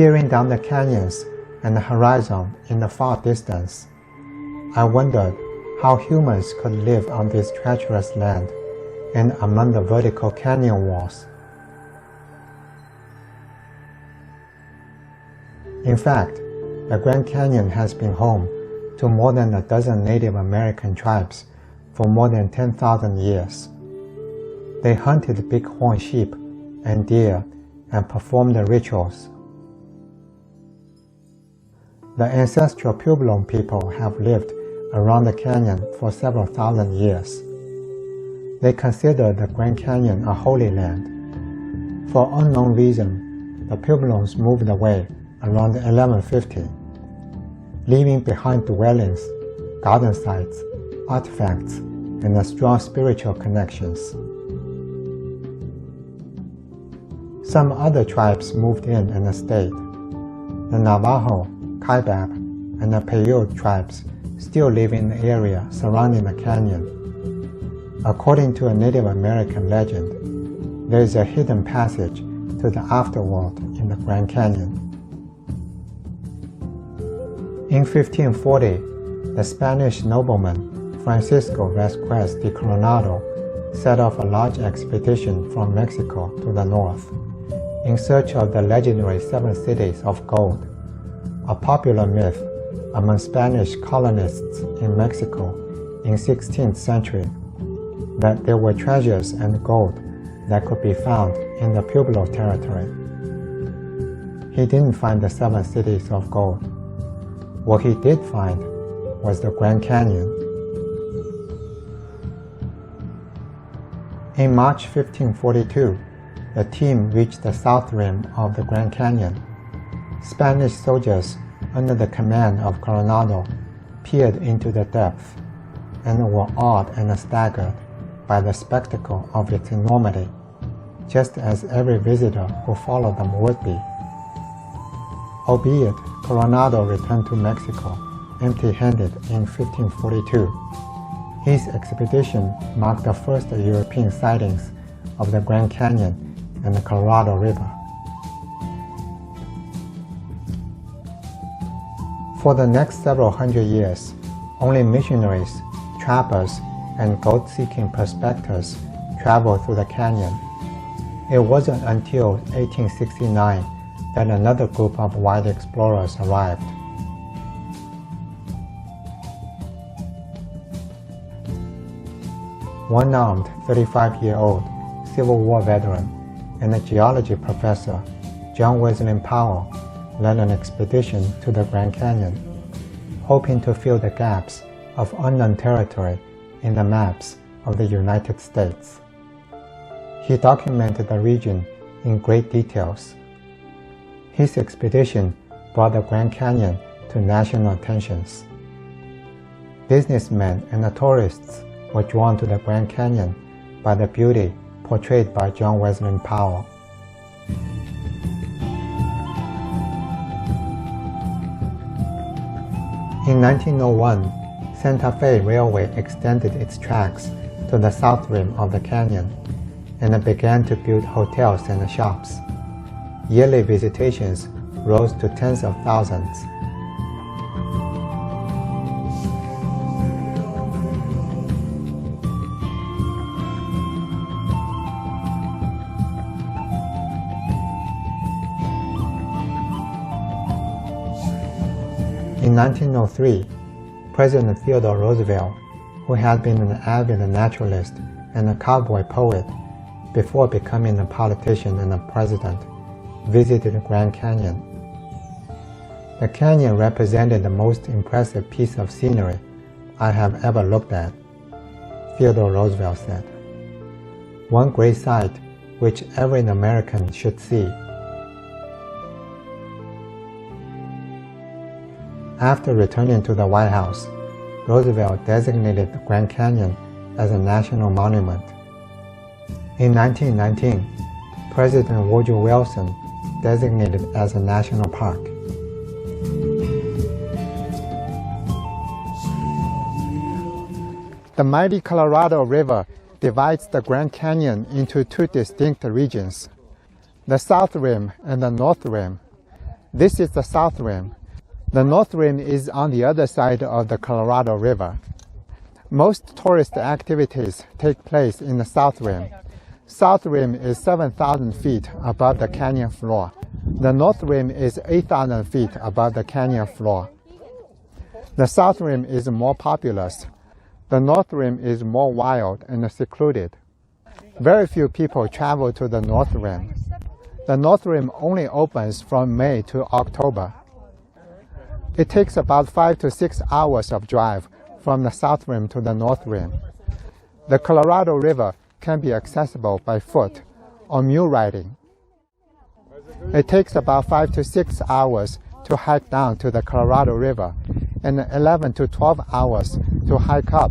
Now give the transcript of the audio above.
Peering down the canyons and the horizon in the far distance, I wondered how humans could live on this treacherous land and among the vertical canyon walls. In fact, the Grand Canyon has been home to more than a dozen Native American tribes for more than 10,000 years. They hunted bighorn sheep and deer and performed rituals. The ancestral Puebloan people have lived around the canyon for several thousand years. They consider the Grand Canyon a holy land. For unknown reason, the Puebloans moved away around 1150, leaving behind dwellings, garden sites, artifacts, and strong spiritual connections. Some other tribes moved in and stayed. The Navajo, Kaibab, and the Paiute tribes still live in the area surrounding the canyon. According to a Native American legend, there is a hidden passage to the afterworld in the Grand Canyon. In 1540, the Spanish nobleman Francisco Vasquez de Coronado set off a large expedition from Mexico to the north in search of the legendary Seven Cities of Gold, a popular myth among Spanish colonists in Mexico in 16th century that there were treasures and gold that could be found in the Pueblo territory. He didn't find the Seven Cities of Gold. What he did find was the Grand Canyon. In March 1542, the team reached the south rim of the Grand Canyon. Spanish soldiers under the command of Coronado peered into the depth and were awed and staggered by the spectacle of its enormity, just as every visitor who followed them would be. Albeit Coronado returned to Mexico empty-handed in 1542, his expedition marked the first European sightings of the Grand Canyon and the Colorado River. For the next several hundred years, only missionaries, trappers, and gold-seeking prospectors traveled through the canyon. It wasn't until 1869 that another group of white explorers arrived. One-armed 35-year-old Civil War veteran and a geology professor, John Wesley Powell, led an expedition to the Grand Canyon, hoping to fill the gaps of unknown territory in the maps of the United States. He documented the region in great details. His expedition brought the Grand Canyon to national attentions. Businessmen and tourists were drawn to the Grand Canyon by the beauty portrayed by John Wesley Powell. In 1901, Santa Fe Railway extended its tracks to the south rim of the canyon and began to build hotels and shops. Yearly visitations rose to tens of thousands. In 1903, President Theodore Roosevelt, who had been an avid naturalist and a cowboy poet before becoming a politician and a president, visited the Grand Canyon. The canyon represented the most impressive piece of scenery I have ever looked at, Theodore Roosevelt said. One great sight which every American should see. After returning to the White House, Roosevelt designated the Grand Canyon as a national monument. In 1919, President Woodrow Wilson designated it as a national park. The mighty Colorado River divides the Grand Canyon into two distinct regions, the South Rim and the North Rim. This is the South Rim. The North Rim is on the other side of the Colorado River. Most tourist activities take place in the South Rim. South Rim is 7,000 feet above the canyon floor. The North Rim is 8,000 feet above the canyon floor. The South Rim is more populous. The North Rim is more wild and secluded. Very few people travel to the North Rim. The North Rim only opens from May to October. It takes about 5 to 6 hours of drive from the South Rim to the North Rim. The Colorado River can be accessible by foot or mule riding. It takes about 5 to 6 hours to hike down to the Colorado River and 11 to 12 hours to hike up